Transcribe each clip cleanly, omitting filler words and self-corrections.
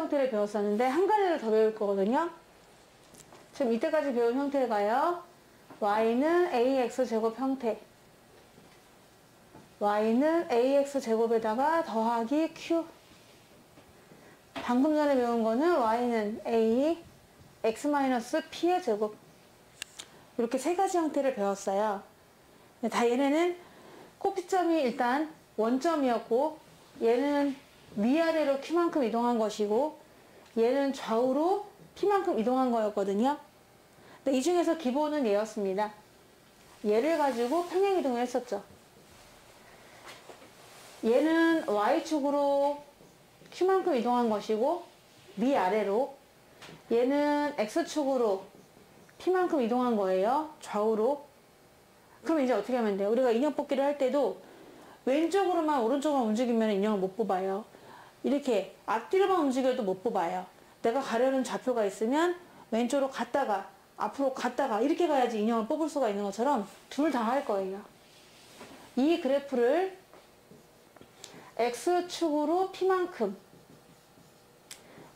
형태를 배웠었는데 한 가지를 더 배울 거거든요. 지금 이때까지 배운 형태가요. y는 ax제곱 형태, y는 ax제곱에다가 더하기 q. 방금 전에 배운 거는 y는 a x-p의 제곱. 이렇게 세 가지 형태를 배웠어요. 다 얘네는 꼭지점이 일단 원점이었고, 얘는 위아래로 q만큼 이동한 것이고, 얘는 좌우로 p만큼 이동한 거였거든요. 근데 이 중에서 기본은 얘였습니다. 얘를 가지고 평행이동을 했었죠. 얘는 y축으로 q만큼 이동한 것이고, 위아래로. 얘는 x축으로 p만큼 이동한 거예요. 좌우로. 그럼 이제 어떻게 하면 돼요? 우리가 인형 뽑기를 할 때도 왼쪽으로만 오른쪽으로 움직이면 인형을 못 뽑아요. 이렇게 앞뒤로만 움직여도 못 뽑아요. 내가 가려는 좌표가 있으면 왼쪽으로 갔다가 앞으로 갔다가 이렇게 가야지 인형을 뽑을 수가 있는 것처럼 둘 다 할 거예요. 이 그래프를 x축으로 p만큼,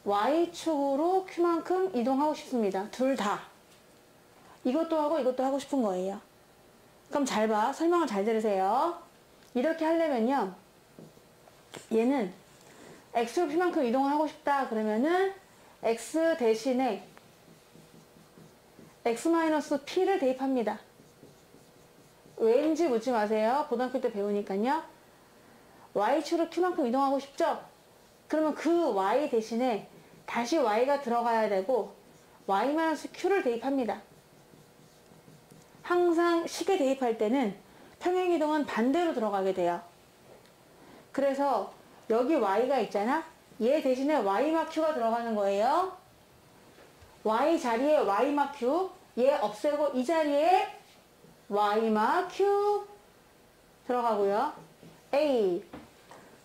y축으로 q만큼 이동하고 싶습니다. 둘 다. 이것도 하고 이것도 하고 싶은 거예요. 그럼 잘 봐. 설명을 잘 들으세요. 이렇게 하려면요. 얘는 x로 p만큼 이동을 하고 싶다. 그러면은 x 대신에 x-p를 대입합니다. 왜인지 묻지 마세요. 고등학교 때 배우니까요. y축으로 q만큼 이동하고 싶죠? 그러면 그 y 대신에 다시 y가 들어가야 되고 y-q를 대입합니다. 항상 식에 대입할 때는 평행이동은 반대로 들어가게 돼요. 그래서 여기 y가 있잖아. 얘 대신에 y-q가 들어가는 거예요. y 자리에 y-q, 얘 없애고 이 자리에 y-q 들어가고요. a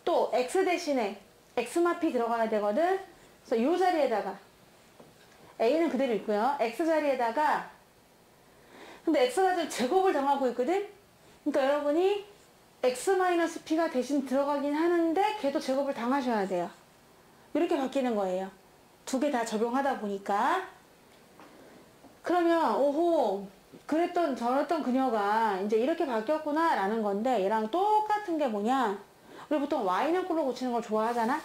또 x 대신에 x-p 들어가야 되거든. 그래서 이 자리에다가 a는 그대로 있고요. x 자리에다가 근데 x가 지금 제곱을 당하고 있거든. 그러니까 여러분이 x-p가 대신 들어가긴 하는데 걔도 제곱을 당하셔야 돼요. 이렇게 바뀌는 거예요. 두 개 다 적용하다 보니까. 그러면 오호, 그랬던 저랬던 그녀가 이제 이렇게 바뀌었구나 라는 건데, 얘랑 똑같은 게 뭐냐, 우리 보통 y는 꼴로 고치는 걸 좋아하잖아.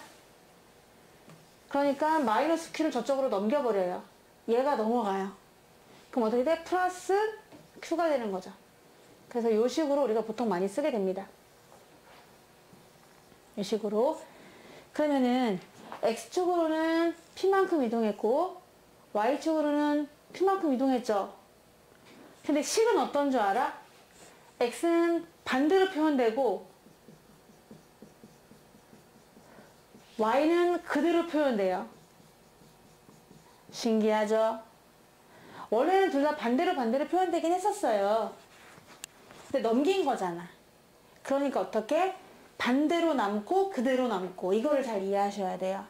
그러니까 마이너스 q를 저쪽으로 넘겨버려요. 얘가 넘어가요. 그럼 어떻게 돼? 플러스 q가 되는 거죠. 그래서 이 식으로 우리가 보통 많이 쓰게 됩니다. 이 식으로. 그러면은 x축으로는 p만큼 이동했고 y축으로는 q만큼 이동했죠. 근데 식은 어떤 줄 알아? x는 반대로 표현되고 y는 그대로 표현돼요. 신기하죠? 원래는 둘 다 반대로 표현되긴 했었어요. 근데 넘긴 거잖아. 그러니까 어떻게? 반대로 남고 그대로 남고, 이거를 잘 이해하셔야 돼요.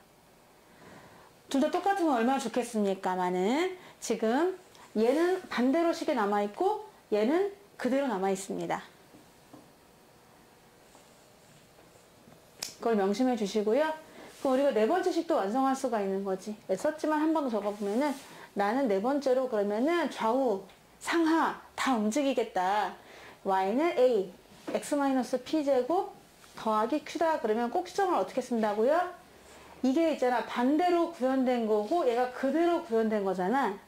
둘 다 똑같으면 얼마나 좋겠습니까마는 지금 얘는 반대로 식에 남아있고 얘는 그대로 남아있습니다. 그걸 명심해 주시고요. 그럼 우리가 네 번째 식도 완성할 수가 있는 거지. 썼지만 한 번 더 적어보면은, 나는 네 번째로 그러면은 좌우 상하 다 움직이겠다. y는 a x-p제곱 더하기 q다. 그러면 꼭지점을 어떻게 쓴다고요? 이게 있잖아, 반대로 구현된 거고 얘가 그대로 구현된 거잖아.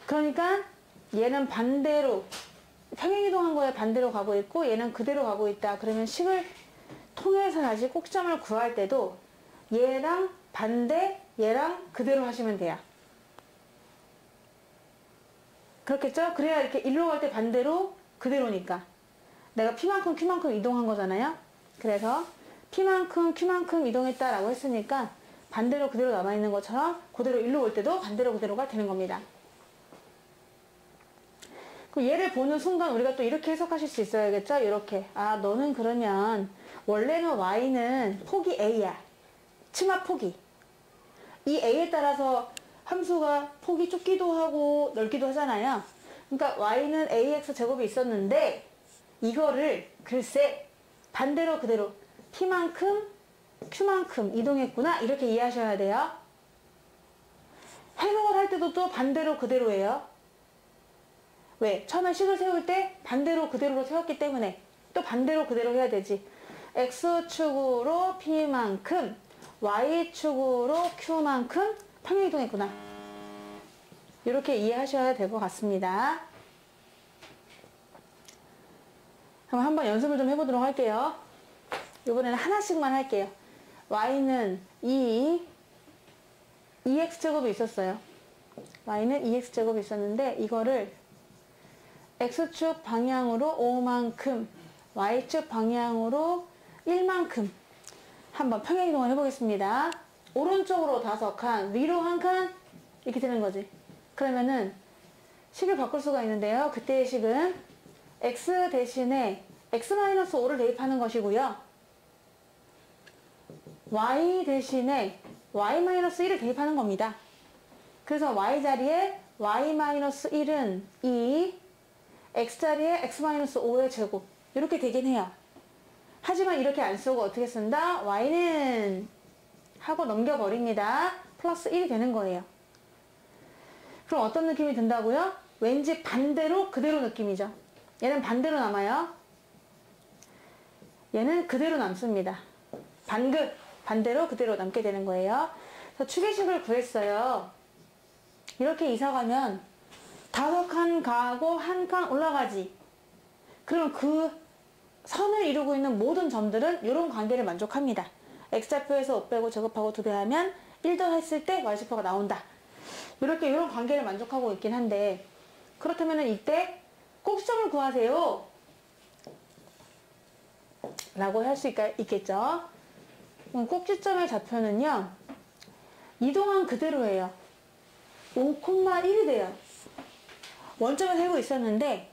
그러니까 얘는 반대로 평행이동한 거에 반대로 가고 있고 얘는 그대로 가고 있다. 그러면 식을 통해서 다시 꼭지점을 구할 때도 얘랑 반대, 얘랑 그대로 하시면 돼요. 그렇겠죠? 그래야 이렇게 일로 갈 때 반대로 그대로니까. 내가 p만큼 q만큼 이동한 거잖아요. 그래서 p만큼 q만큼 이동했다라고 했으니까 반대로 그대로 남아있는 것처럼 그대로 일로 올 때도 반대로 그대로가 되는 겁니다. 그 얘를 보는 순간 우리가 또 이렇게 해석하실 수 있어야겠죠? 이렇게. 아, 너는 그러면 원래는 y는 폭이 a야. 치마 폭이. 이 a에 따라서 함수가 폭이 좁기도 하고 넓기도 하잖아요. 그러니까 y는 ax 제곱이 있었는데 이거를 글쎄 반대로 그대로 p만큼 q만큼 이동했구나. 이렇게 이해하셔야 돼요. 해석을 할 때도 또 반대로 그대로예요. 왜? 처음에 식을 세울 때 반대로 그대로로 세웠기 때문에 또 반대로 그대로 해야 되지. x축으로 p만큼, y축으로 q만큼 평행이동했구나. 이렇게 이해하셔야 될 것 같습니다. 그럼 한번 연습을 좀 해보도록 할게요. 이번에는 하나씩만 할게요. y는 2x제곱이 있었어요. y는 2x제곱이 있었는데 이거를 x축 방향으로 5만큼, y축 방향으로 1만큼 한번 평행이동을 해보겠습니다. 오른쪽으로 5칸, 위로 1칸 이렇게 되는 거지. 그러면은 식을 바꿀 수가 있는데요. 그때의 식은 x 대신에 x-5를 대입하는 것이고요. y 대신에 y-1을 대입하는 겁니다. 그래서 y 자리에 y-1은 2, x 자리에 x-5의 제곱 이렇게 되긴 해요. 하지만 이렇게 안 쓰고 어떻게 쓴다? y는 하고 넘겨버립니다. 플러스 1이 되는 거예요. 그럼 어떤 느낌이 든다고요? 왠지 반대로 그대로 느낌이죠. 얘는 반대로 남아요. 얘는 그대로 남습니다. 반대로 그대로 남게 되는 거예요. 그래서 추계식을 구했어요. 이렇게 이사 가면 5칸 가고 1칸 올라가지. 그러면 그 선을 이루고 있는 모든 점들은 이런 관계를 만족합니다. x좌표에서 5 빼고 제곱하고 2배 하면 1 더했을 때 y좌표가 나온다. 이렇게 이런 관계를 만족하고 있긴 한데 그렇다면 이때 꼭지점을 구하세요 라고 할 수 있겠죠. 꼭지점의 좌표는요 이동한 그대로예요. 5,1이 돼요. 원점을 세고 있었는데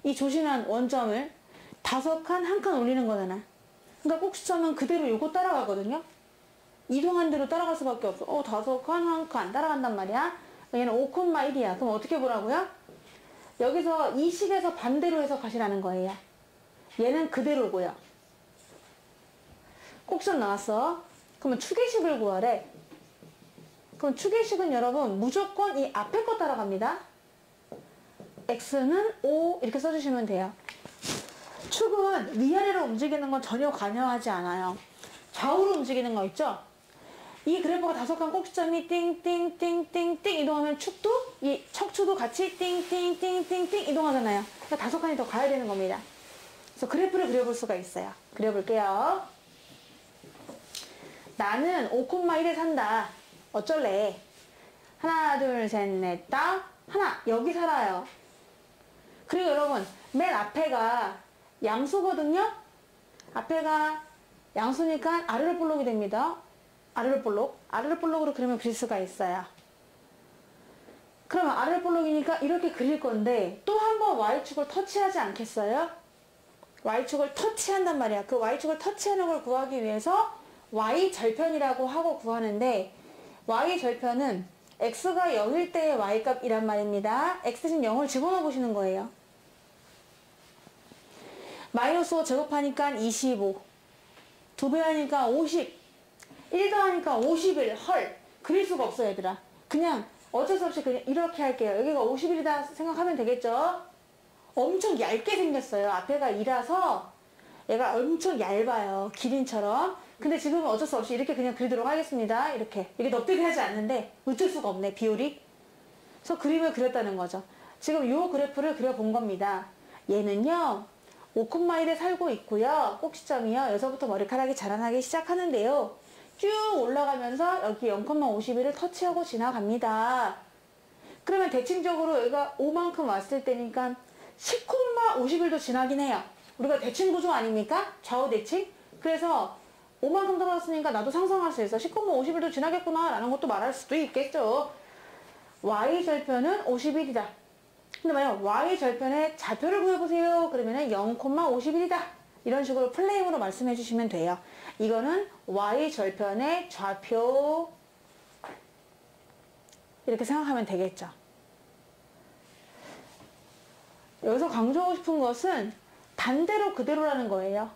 이 조신한 원점을 5칸, 1칸 올리는 거잖아. 그러니까 꼭지점은 그대로 요거 따라가거든요. 이동한 대로 따라갈 수밖에 없어. 5칸, 1칸 따라간단 말이야. 얘는 5,1이야. 그럼 어떻게 보라고요? 여기서 이 식에서 반대로 해서 가시라는 거예요. 얘는 그대로고요. 꼭지점 나왔어. 그러면 추계식을 구하래. 그럼 추계식은 여러분 무조건 이 앞에 거 따라갑니다. x는 5 이렇게 써주시면 돼요. 축은 위아래로 움직이는 건 전혀 관여하지 않아요. 좌우로 움직이는 거 있죠? 이 그래프가 5칸 꼭지점이 띵띵띵띵띵 이동하면 축도 이 척추도 같이 띵띵띵띵띵 이동하잖아요. 그러니까 5칸이 더 가야 되는 겁니다. 그래서 그래프를 그려볼 수가 있어요. 그려볼게요. 나는 5,1에 산다. 어쩔래? 하나, 둘, 셋, 넷, 다. 하나, 여기 살아요. 그리고 여러분, 맨 앞에가 양수거든요? 앞에가 양수니까 아래로 볼록이 됩니다. 아래로 볼록으로 그리면 그릴 수가 있어요. 그러면 아래로 볼록이니까 이렇게 그릴 건데 또 한 번 y축을 터치하지 않겠어요? y축을 터치한단 말이야. 그 y축을 터치하는 걸 구하기 위해서 y절편이라고 하고 구하는데 y절편은 x가 0일 때의 y값이란 말입니다. x 대신 0을 집어넣어 보시는 거예요. 마이너스 5 제곱하니까 25, 2배 하니까 50, 1 더하니까 51. 헐, 그릴 수가 없어 얘들아. 그냥 어쩔 수 없이 그냥 이렇게 할게요. 여기가 51이다 생각하면 되겠죠? 엄청 얇게 생겼어요. 앞에가 2라서 얘가 엄청 얇아요. 기린처럼. 근데 지금은 어쩔 수 없이 이렇게 그냥 그리도록 하겠습니다. 이렇게. 이게 넙대게 하지 않는데 어쩔 수가 없네, 비율이. 그래서 그림을 그렸다는 거죠. 지금 이 그래프를 그려본 겁니다. 얘는요 5,1에 살고 있고요. 꼭지점이요. 여기서부터 머리카락이 자라나기 시작하는데요. 쭉 올라가면서 여기 0,51을 터치하고 지나갑니다. 그러면 대칭적으로 여기가 5만큼 왔을 때니까 10,51도 지나긴 해요. 우리가 대칭 구조 아닙니까? 좌우 대칭? 그래서 5만큼 떨어졌으니까 나도 상상할 수 있어. 10,51도 지나겠구나 라는 것도 말할 수도 있겠죠. y절편은 51이다. 근데 만약 y절편의 좌표를 구해보세요. 그러면은 0,51이다. 이런 식으로 플레임으로 말씀해 주시면 돼요. 이거는 y절편의 좌표 이렇게 생각하면 되겠죠. 여기서 강조하고 싶은 것은 반대로 그대로라는 거예요.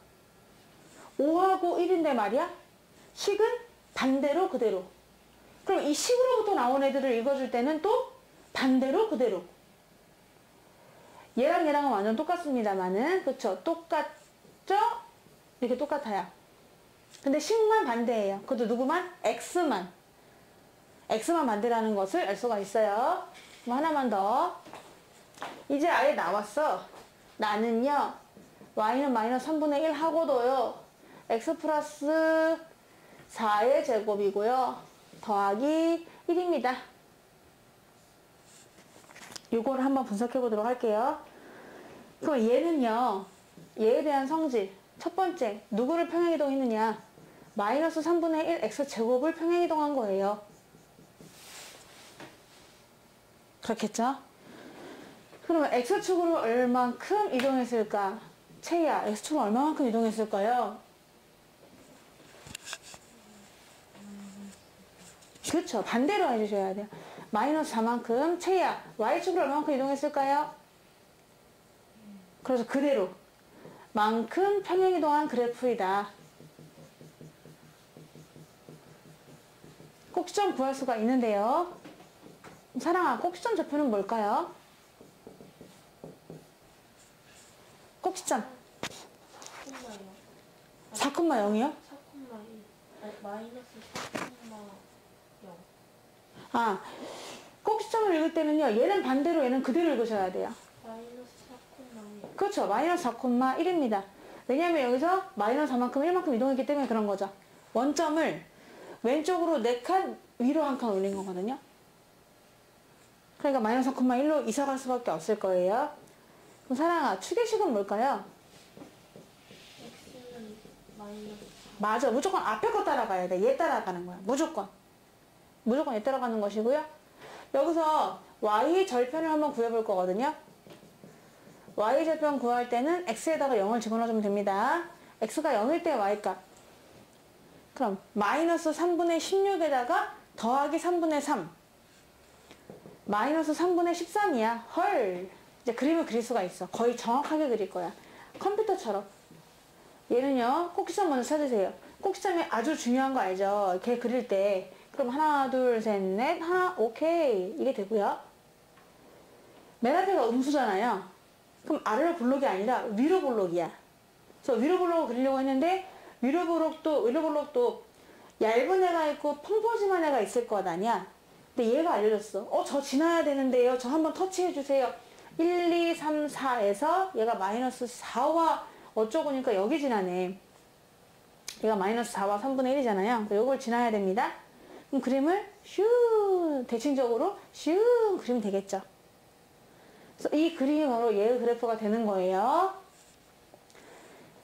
5하고 1인데 말이야. 식은 반대로 그대로. 그럼 이 식으로부터 나온 애들을 읽어줄 때는 또 반대로 그대로. 얘랑 얘랑은 완전 똑같습니다만은, 그쵸? 똑같죠? 이렇게 똑같아요. 근데 식만 반대예요. 그것도 누구만? X만. X만 반대라는 것을 알 수가 있어요. 그럼 하나만 더. 이제 아예 나왔어. 나는요, y는 마이너스 3분의 1 하고도요, x 플러스 4의 제곱이고요, 더하기 1입니다. 요거를 한번 분석해 보도록 할게요. 그럼 얘는요, 얘에 대한 성질. 첫 번째, 누구를 평행이동했느냐? 마이너스 3분의 1 x제곱을 평행이동한 거예요. 그렇겠죠? 그러면 x축으로 얼만큼 이동했을까? 채야, x축으로 얼마만큼 이동했을까요? 그렇죠. 반대로 해주셔야 돼요. 마이너스 4만큼. 채야, y축으로 얼마만큼 이동했을까요? 그래서 그대로 만큼 평행이동한 그래프이다. 꼭지점 구할 수가 있는데요. 사랑아, 꼭지점 좌표는 뭘까요? 꼭지점 4,0이요? 4,1 마이너스 4,0. 아, 꼭지점을 읽을 때는요, 얘는 반대로 얘는 그대로 읽으셔야 돼요. 마이너스 4,1. 그렇죠. 마이너스 4,1입니다. 왜냐하면 여기서 마이너스 4만큼 1만큼 이동했기 때문에 그런 거죠. 원점을 왼쪽으로 4칸, 위로 1칸 올린 거거든요. 그러니까 마이너스 4,1로 이사갈 수밖에 없을 거예요. 그럼 사랑아, 추계식은 뭘까요? x는 마이너스. 맞아. 무조건 앞에 거 따라가야 돼. 얘 따라가는 거야. 무조건. 무조건 얘 따라가는 것이고요. 여기서 y 절편을 한번 구해볼 거거든요. y 절편 구할 때는 x에다가 0을 집어넣어주면 됩니다. x가 0일 때 y값. 그럼 마이너스 3분의 16에다가 더하기 3분의 3. 마이너스 3분의 13이야. 헐. 이제 그림을 그릴 수가 있어. 거의 정확하게 그릴 거야. 컴퓨터처럼. 얘는요, 꼭지점 먼저 찾으세요. 꼭지점이 아주 중요한 거 알죠? 걔 그릴 때. 그럼 하나, 둘, 셋, 넷, 하나, 오케이. 이게 되고요. 맨 앞에가 음수잖아요. 그럼 아래로 볼록이 아니라 위로 볼록이야. 그래서 위로 볼록을 그리려고 했는데, 위로 볼록도 얇은 애가 있고 펑퍼짐한 애가 있을 것 아니야. 근데 얘가 알려줬어. 저 지나야 되는데요. 저 한번 터치해주세요. 1, 2, 3, 4에서 얘가 마이너스 4와 어쩌고니까 여기 지나네. 얘가 마이너스 4와 3분의 1이잖아요. 이걸 지나야 됩니다. 그럼 그림을 슈 대칭적으로 슈 그리면 되겠죠. 그래서 이 그림이 바로 얘의 그래프가 되는 거예요.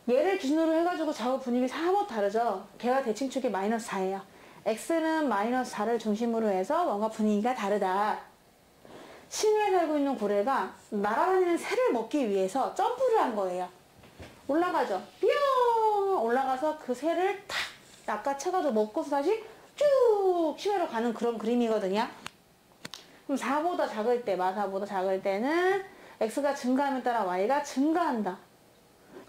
얘를 기준으로 해가지고 좌우 분위기 사뭇 다르죠. 걔가 대칭축이 마이너스 4예요. x는 마이너스 4를 중심으로 해서 뭔가 분위기가 다르다. 심해에 살고 있는 고래가 날아다니는 새를 먹기 위해서 점프를 한 거예요. 올라가죠. 뿅! 올라가서 그 새를 탁 낚아채가지고 먹고서 다시 쭉 심해로 가는 그런 그림이거든요. 그럼 4보다 작을 때, 마사보다 작을 때는 x가 증가함에 따라 y가 증가한다.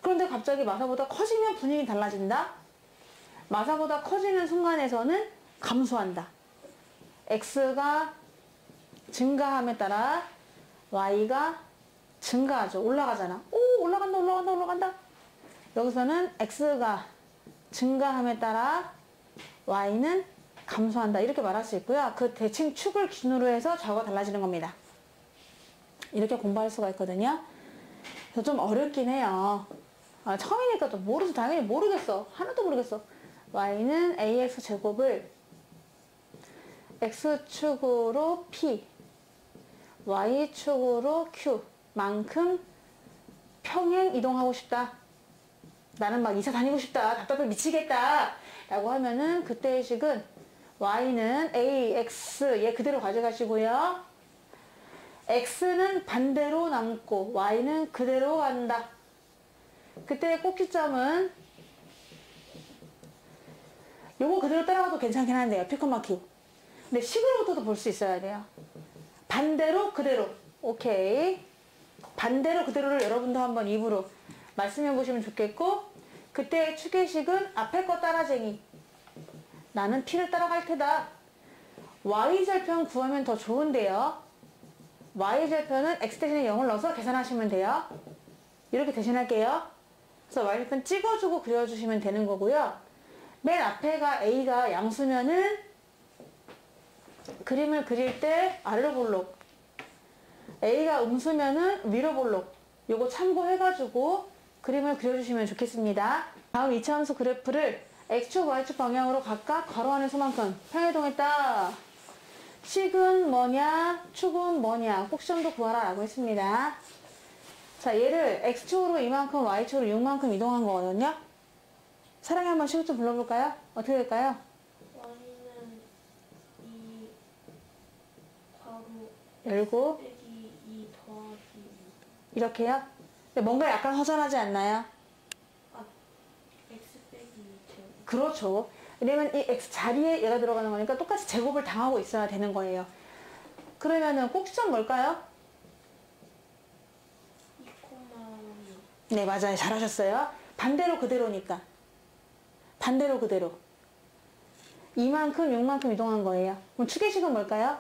그런데 갑자기 마사보다 커지면 분위기 달라진다. 마사보다 커지는 순간에서는 감소한다. x가 증가함에 따라 y가 증가하죠. 올라가잖아. 오, 올라간다. 여기서는 x가 증가함에 따라 y는 감소한다. 이렇게 말할 수 있고요. 그 대칭축을 기준으로 해서 좌우가 달라지는 겁니다. 이렇게 공부할 수가 있거든요. 그래서 좀 어렵긴 해요. 처음이니까 또 모르서 당연히 모르겠어. 하나도 모르겠어. y는 ax 제곱을 x축으로 p, y축으로 q 만큼 평행 이동하고 싶다. 나는 막 이사 다니고 싶다. 답답해 미치겠다. 라고 하면은 그때의 식은 y는 ax 얘 그대로 가져가시고요. x는 반대로 남고 y는 그대로 간다. 그때의 꼭지점은 요거 그대로 따라가도 괜찮긴 한데요. 피커마 q. 근데 식으로부터도 볼 수 있어야 돼요. 반대로 그대로. 오케이. 반대로 그대로를 여러분도 한번 입으로 말씀해 보시면 좋겠고, 그때의 추계식은 앞에 거 따라쟁이. 나는 P를 따라갈 테다. Y절편 구하면 더 좋은데요. Y절편은 X 대신에 0을 넣어서 계산하시면 돼요. 이렇게 대신할게요. 그래서 Y절편 찍어주고 그려주시면 되는 거고요. 맨 앞에가 A가 양수면은 그림을 그릴 때 아래로 볼록, A가 음수면은 위로 볼록, 요거 참고해가지고 그림을 그려주시면 좋겠습니다. 다음 이차함수 그래프를 X축, Y축 방향으로 각각 괄호 안에 수만큼 평행이동했다. 식은 뭐냐, 축은 뭐냐, 꼭지점도 구하라 라고 했습니다. 자, 얘를 X축으로 이만큼, Y축으로 6만큼 이동한 거거든요. 사랑이 한번 식을 좀 불러볼까요? 어떻게 될까요? y는 2 괄호 열고 빼기 2 더하기 이렇게요. 근데 뭔가 약간 허전하지 않나요? x 빼기 2 제곱. 그렇죠. 왜냐면 이 X 자리에 얘가 들어가는 거니까 똑같이 제곱을 당하고 있어야 되는 거예요. 그러면은 꼭지점 뭘까요? 2,6. 네, 맞아요. 잘하셨어요. 반대로 그대로니까. 반대로 그대로. 이만큼, 6만큼 이동한 거예요. 그럼 추계식은 뭘까요?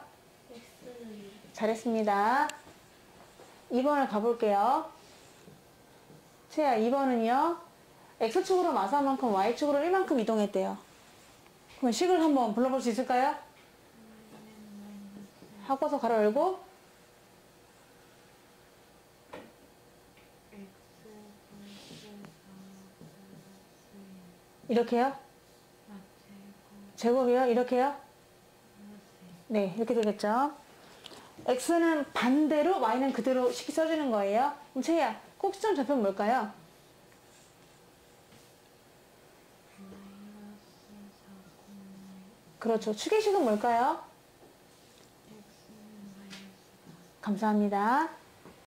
x는 2. 잘했습니다. 2번을 가볼게요. 세야, 2번은요. X축으로 마사만큼 Y축으로 1만큼 이동했대요. 그럼 식을 한번 불러볼 수 있을까요? 하고서 가로 열고 이렇게요? 제곱이요? 이렇게요? 네, 이렇게 되겠죠. X는 반대로, Y는 그대로 식이 써지는 거예요. 그럼 채야, 꼭지점 좌표는 뭘까요? 그렇죠. 추계식은 뭘까요? 감사합니다.